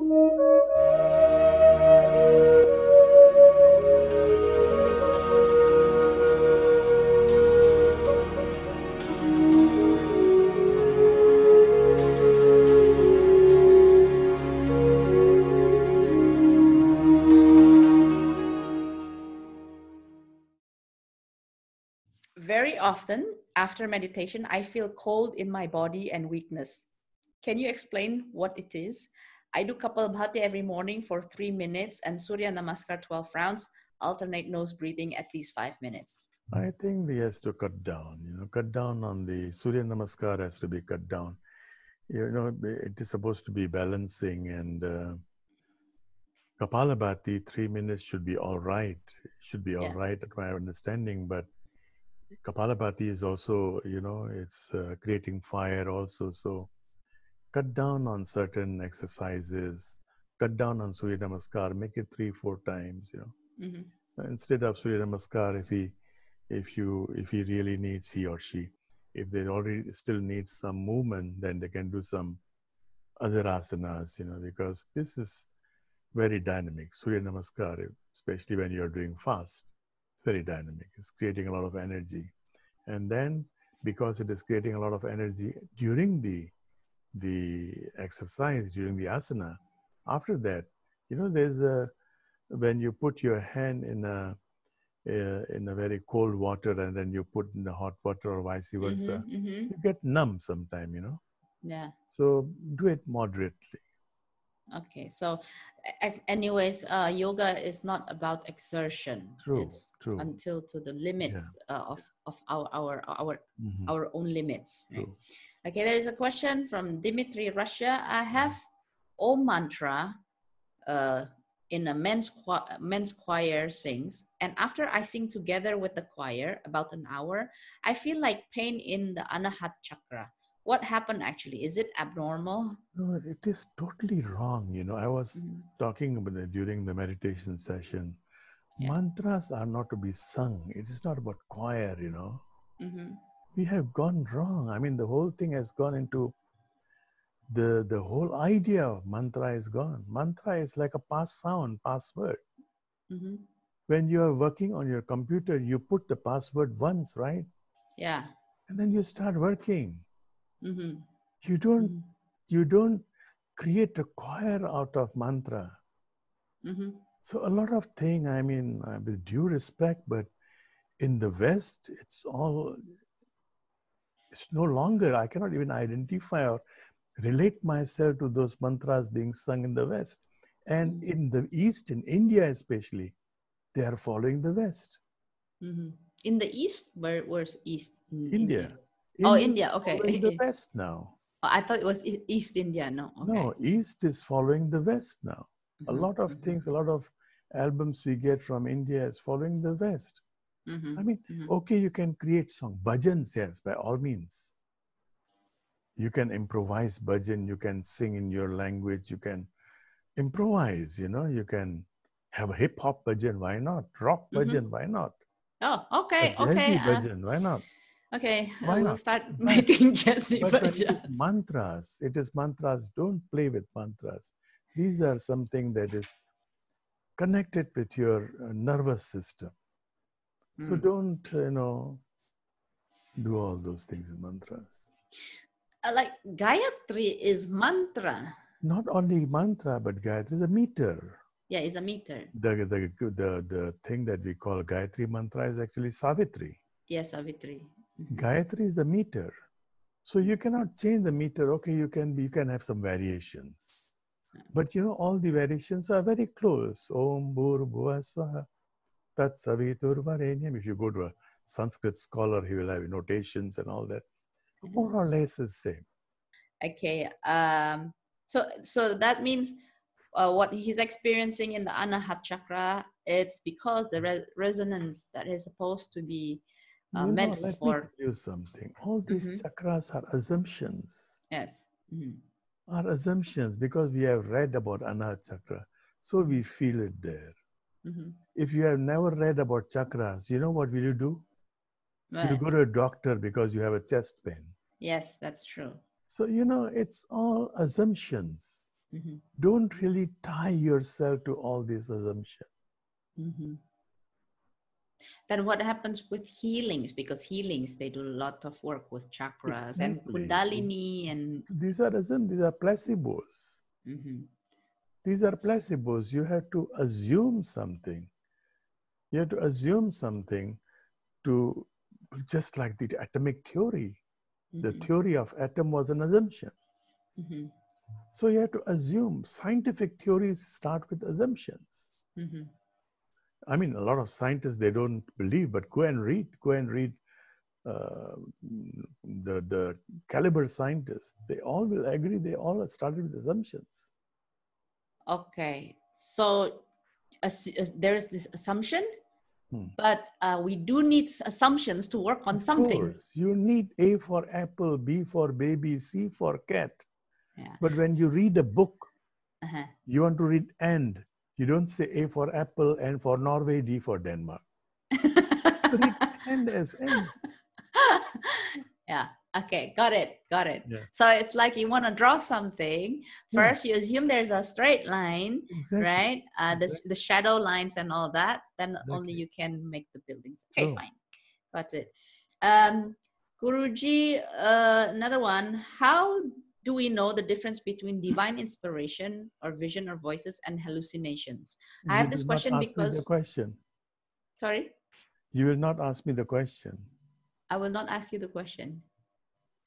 Very often after meditation, I feel cold in my body and weakness. Can you explain what it is? I do Kapalabhati every morning for 3 minutes and Suryanamaskar 12 rounds, alternate nose breathing at least 5 minutes. I think he has to cut down, cut down on the Suryanamaskar has to be cut down. It is supposed to be balancing, and Kapalabhati, 3 minutes should be all right. Should be all right at my understanding, but Kapalabhati is also, it's creating fire also. So cut down on certain exercises, cut down on Surya Namaskar, make it 3-4 times, Instead of Surya Namaskar, if he really needs, he or she, if they already still need some movement, then they can do some other asanas, because this is very dynamic. Surya Namaskar, especially when you're doing fast, it's very dynamic. It's creating a lot of energy. And then because it is creating a lot of energy during the exercise, during the asana, after that, there's when you put your hand in a very cold water and then you put in the hot water or vice versa, you get numb sometime, Yeah. So do it moderately. Okay, so anyways, yoga is not about exertion. It's True. Until to the limits of our own limits. Right? Okay, there is a question from Dimitri, Russia. I have Om mantra in a men's choir sings, and after I sing together with the choir about an hour, I feel like pain in the Anahat chakra. What happened actually? Is it abnormal? No, it is totally wrong. I was talking about it during the meditation session. Mantras are not to be sung. It is not about choir, We have gone wrong. I mean, the whole thing has gone into the whole idea of mantra is gone. Mantra is like a password. When you are working on your computer, you put the password once, right? Yeah. And then you start working. You don't create a choir out of mantra. So a lot of things, I mean, with due respect, but in the West, it's no longer, I cannot even identify or relate myself to those mantras being sung in the West. And in the East, in India especially, they are following the West. In the East? Where's East? India. India, okay. Following the West now. Oh, I thought it was East India, no. Okay. No, East is following the West now. A lot of things, a lot of albums we get from India is following the West. I mean, okay, you can create song. Bhajans, yes, by all means. You can improvise bhajan, you can sing in your language, you can improvise, you can have a hip-hop bhajan, why not? Rock bhajan, why not? Oh, okay, a jazzy bhajan, why not? Okay, why we'll not? start making jazzy bhajans. It is mantras. Don't play with mantras. These are something that is connected with your nervous system. So don't, do all those things in mantras. Like Gayatri is mantra. Not only mantra, but Gayatri is a meter. Yeah, it's a meter. The thing that we call Gayatri mantra is actually Savitri. Yes, Savitri. Gayatri is the meter. So you cannot change the meter. Okay, you can have some variations. But all the variations are very close. Om Bhur Swaha Tat Savitur Varenyam. If you go to a Sanskrit scholar, he will have notations and all that. More or less the same. Okay. So that means what he's experiencing in the Anahat chakra, it's because the resonance that is supposed to be meant let for. me tell you something. All these chakras are assumptions. Yes. Are assumptions because we have read about Anahat chakra, so we feel it there. If you have never read about chakras, what will you do? Right. You go to a doctor because you have a chest pain. Yes, that's true. So, it's all assumptions. Mm-hmm. Don't really tie yourself to all these assumptions. Mm-hmm. Then what happens with healings? Because healings, they do a lot of work with chakras and kundalini and... These are placebos. Mm-hmm. These are placebos. You have to assume something. You have to assume something to, just like the atomic theory. Mm-hmm. The theory of atom was an assumption. Mm-hmm. So you have to assume. Scientific theories start with assumptions. Mm-hmm. I mean, a lot of scientists, they don't believe, but go and read the caliber scientists. They all will agree. They all started with assumptions. Okay. So there is this assumption, but we do need assumptions to work on something. Of course. You need A for apple, B for baby, C for cat. Yeah. But when you read a book, you want to read and. You don't say A for apple, N for Norway, D for Denmark. Read and as N. Yeah. Okay. Got it. Yeah. So it's like you want to draw something. First, you assume there's a straight line, right? The shadow lines and all that. Then only you can make the buildings. Okay, fine. Got it. Guruji, another one. How do we know the difference between divine inspiration or vision or voices and hallucinations? I have this question because... Me the question. Sorry? You will not ask me the question. I will not ask you the question.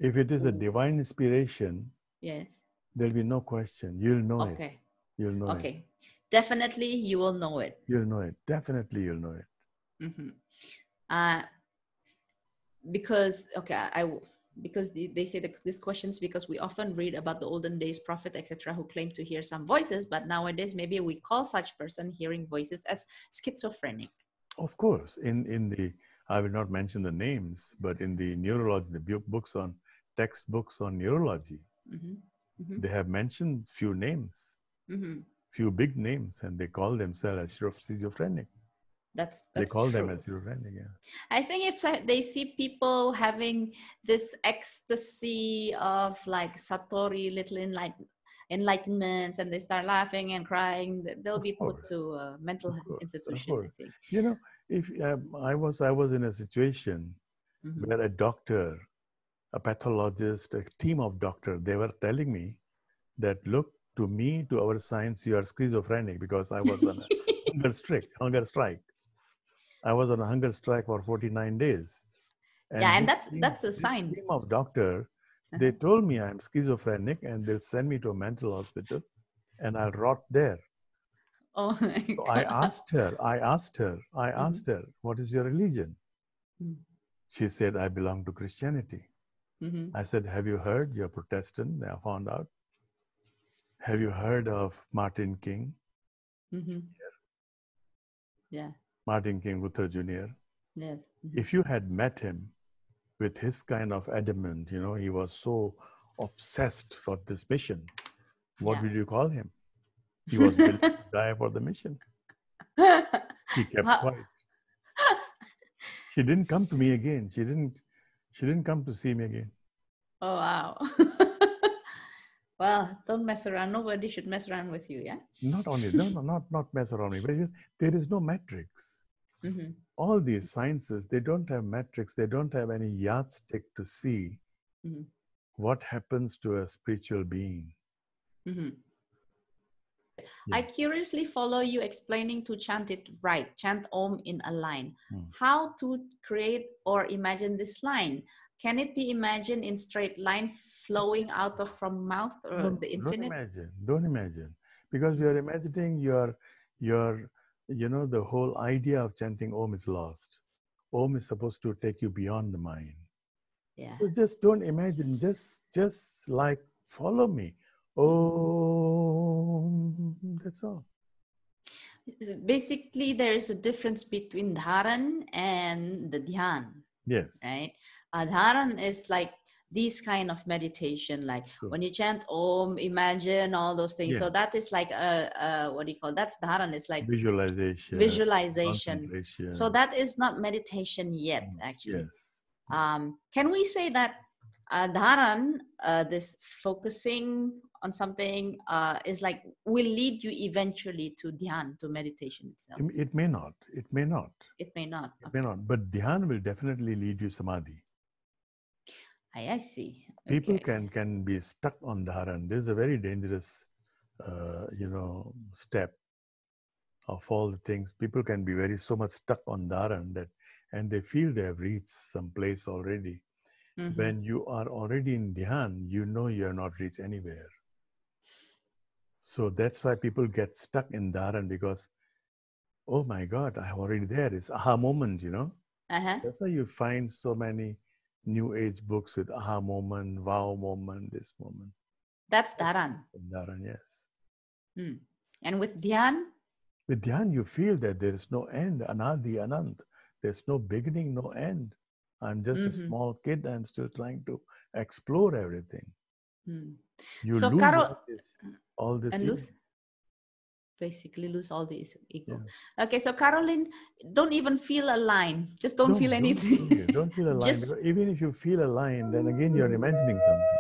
If it is a divine inspiration, yes, there'll be no question. You'll know it. Okay. You'll know it. Okay. Definitely you will know it. You'll know it. Definitely you'll know it. Mm-hmm. Because, because they say these questions because we often read about the olden days prophet, etc., who claim to hear some voices, but nowadays maybe we call such person hearing voices as schizophrenic. Of course, in the, I will not mention the names, but in the neurology, the textbooks on neurology, they have mentioned few names, few big names, and they call themselves as schizophrenic. That's they call true. them as schizophrenic. Yeah. I think if they see people having this ecstasy of like satori, little enlightenments, and they start laughing and crying, they'll be put to a mental institution. I think. You know, if I was in a situation where a doctor, a pathologist, a team of doctors, they were telling me that, look, to me, to our science, you are schizophrenic, because I was on a hunger strike. I was on a hunger strike for 49 days. And yeah, and that's a sign. Team of doctor, they told me I'm schizophrenic, and they'll send me to a mental hospital, and I'll rot there. Oh my God. So I asked her, what is your religion? She said, I belong to Christianity. I said, have you heard? You're Protestant. I found out. Have you heard of Martin King? Yeah. Martin King Luther Jr. Yes. If you had met him with his kind of adamant, you know, he was so obsessed for this mission, what would you call him? He was willing to die for the mission. He kept quiet. She didn't come to me again. She didn't come to see me again. Oh, wow. Well, don't mess around. Nobody should mess around with you, yeah? Not only, not mess around me, but there is no metrics. All these sciences, they don't have metrics. They don't have any yardstick to see what happens to a spiritual being. I curiously follow you explaining to chant it right. Chant Om in a line. How to create or imagine this line? Can it be imagined in straight line flowing out of from mouth or the infinite? Don't imagine. Because we are imagining your, you know, the whole idea of chanting Om is lost. Om is supposed to take you beyond the mind. Yeah. So just don't imagine, just like follow me. Om, that's all. Basically, there's a difference between dharan and the dhyan. Yes. Right? Dharan is like these kind of meditation, like when you chant Om, imagine all those things. Yes. So that is like what do you call? That's dharan. It's like visualization. So that is not meditation yet, actually. Yes. Can we say that dharan, this focusing on something is like will lead you eventually to dhyan, to meditation itself. It may not. It may not. It may not. It may not. But dhyan will definitely lead you samadhi. I see. People Okay. can be stuck on dharan. This is a very dangerous, step of all the things. People can be so much stuck on dharan that, and they feel they have reached some place already. Mm-hmm. When you are already in dhyan, you know you are not reached anywhere. So that's why people get stuck in dharan, because, oh my God, I'm already there. It's aha moment, Uh-huh. That's why you find so many new age books with aha moment, wow moment, this moment. That's dharan. Dharan, yes. Mm. And with dhyan? With dhyan, you feel that there is no end, anadi, anant. There's no beginning, no end. I'm just a small kid. I'm still trying to explore everything. Mm. You So lose all this and ego. Basically lose all this ego. Yeah. Okay, so Caroline, don't even feel a line. Just don't feel anything. Don't feel a line. Just, Because even if you feel a line, then again you're imagining something.